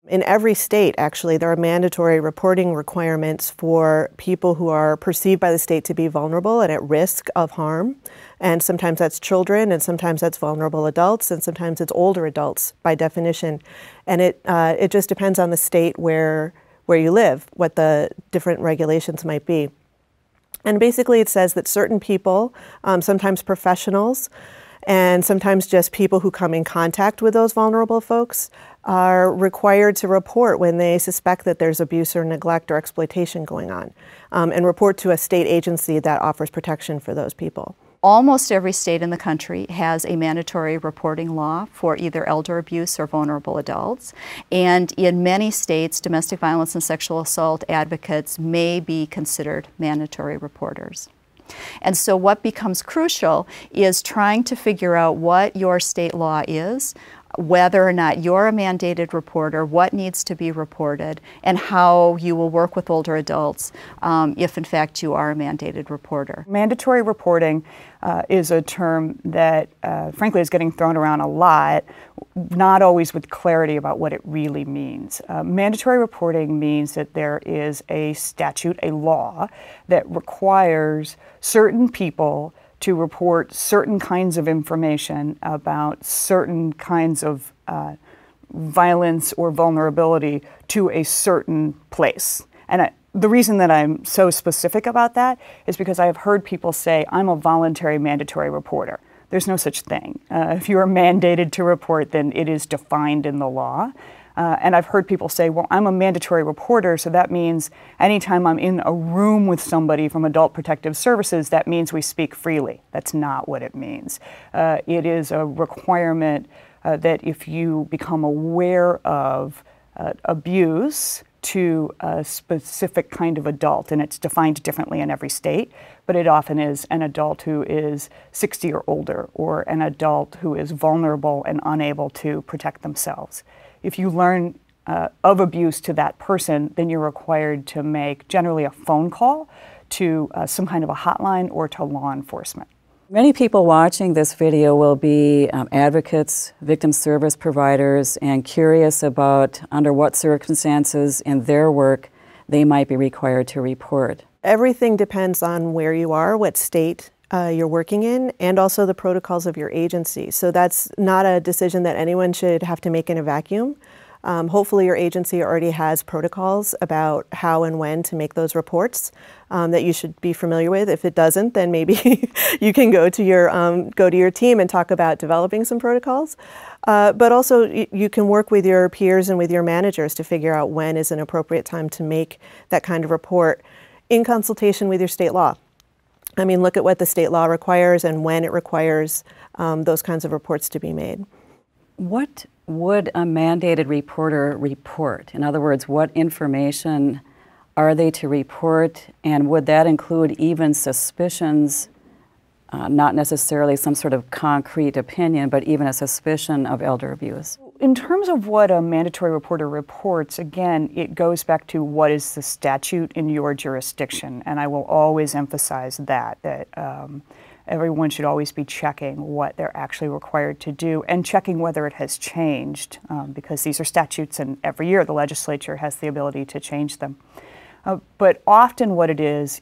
In every state, actually, there are mandatory reporting requirements for people who are perceived by the state to be vulnerable and at risk of harm. And sometimes that's children, and sometimes that's vulnerable adults, and sometimes it's older adults by definition. And it just depends on the state where you live, what the different regulations might be. And basically it says that certain people, sometimes professionals, and sometimes just people who come in contact with those vulnerable folks, are required to report when they suspect that there's abuse or neglect or exploitation going on, and report to a state agency that offers protection for those people. Almost every state in the country has a mandatory reporting law for either elder abuse or vulnerable adults. And in many states, domestic violence and sexual assault advocates may be considered mandatory reporters. And so what becomes crucial is trying to figure out what your state law is, whether or not you're a mandated reporter, what needs to be reported, and how you will work with older adults if in fact you are a mandated reporter. Mandatory reporting is a term that frankly is getting thrown around a lot, not always with clarity about what it really means. Mandatory reporting means that there is a statute, a law, that requires certain people to report certain kinds of information about certain kinds of violence or vulnerability to a certain place. And the reason that I'm so specific about that is because I have heard people say, I'm a voluntary mandatory reporter. There's no such thing. If you are mandated to report, then it is defined in the law. And I've heard people say, well, I'm a mandatory reporter, so that means anytime I'm in a room with somebody from Adult Protective Services, that means we speak freely. That's not what it means. It is a requirement that if you become aware of abuse to a specific kind of adult, and it's defined differently in every state, but it often is an adult who is 60 or older, or an adult who is vulnerable and unable to protect themselves. If you learn of abuse to that person, then you're required to make generally a phone call to some kind of a hotline or to law enforcement. Many people watching this video will be advocates, victim service providers, and curious about under what circumstances in their work they might be required to report. Everything depends on where you are, what state you're working in, and also the protocols of your agency. So that's not a decision that anyone should have to make in a vacuum. Hopefully your agency already has protocols about how and when to make those reports that you should be familiar with. If it doesn't, then maybe you can go to your team and talk about developing some protocols. But also you can work with your peers and with your managers to figure out when is an appropriate time to make that kind of report in consultation with your state law. I mean, look at what the state law requires and when it requires those kinds of reports to be made. What would a mandated reporter report? In other words, what information are they to report, and would that include even suspicions, not necessarily some sort of concrete opinion, but even a suspicion of elder abuse? In terms of what a mandatory reporter reports, again, it goes back to what is the statute in your jurisdiction, and I will always emphasize that everyone should always be checking what they're actually required to do and checking whether it has changed, because these are statutes and every year the legislature has the ability to change them. But often what it is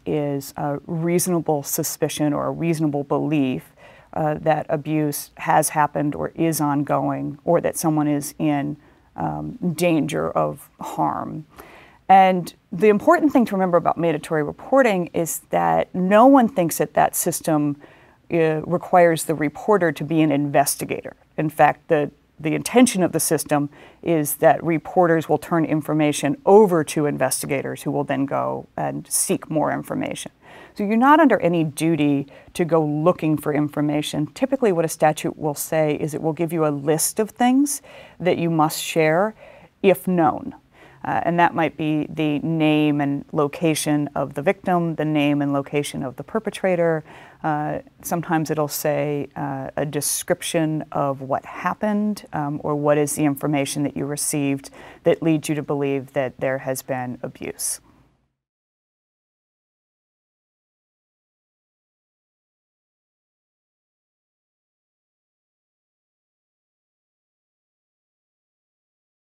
a reasonable suspicion or a reasonable belief that abuse has happened or is ongoing, or that someone is in danger of harm. And the important thing to remember about mandatory reporting is that no one thinks that that system requires the reporter to be an investigator. In fact, the intention of the system is that reporters will turn information over to investigators who will then go and seek more information. So you're not under any duty to go looking for information. Typically what a statute will say is it will give you a list of things that you must share if known. And that might be the name and location of the victim, the name and location of the perpetrator. Sometimes it'll say a description of what happened, or what is the information that you received that leads you to believe that there has been abuse.